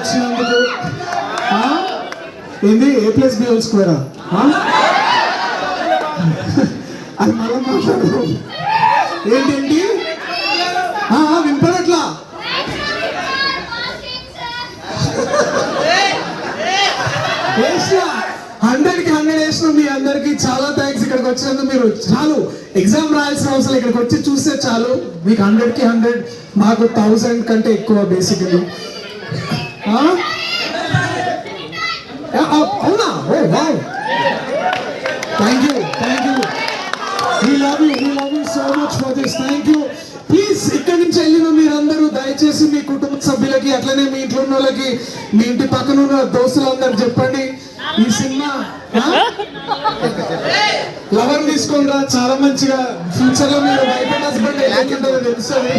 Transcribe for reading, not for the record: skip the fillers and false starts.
వచ్చినందుకు. ఏంది A+B² అది మళ్ళీ మాట్లాడు. ఏంటేంటి వినపడట్లా? 100కి 100 వేసినాం. మీ అందరికి చాలా థ్యాంక్స్. ఇక్కడికి వచ్చినందుకు మీరు చాలు ఎగ్జామ్ రాయాల్సిన అవసరం, ఇక్కడికి వచ్చి చూస్తే చాలు. మీకు 100కి 100, మాకు 1000 కంటే ఎక్కువ బేసికలీ. అవునా? Oh wow, thank you we love you so much for this. Thank you. Please ఇక్కడి నుంచి వెళ్ళిన మీరందరూ దయచేసి మీ కుటుంబ సభ్యులకి, అట్లనే మీ ఇంట్లో ఉన్న వాళ్ళకి, మీ ఇంటి పక్కన ఉన్న దోస్తులందరూ చెప్పండి ఈ సినిమా లవర్ తీసుకుంటా. చాలా మంచిగా ఫ్యూచర్ లో మీరు వైఫ్ అండ్ హస్బెండ్ తెలుస్తుంది.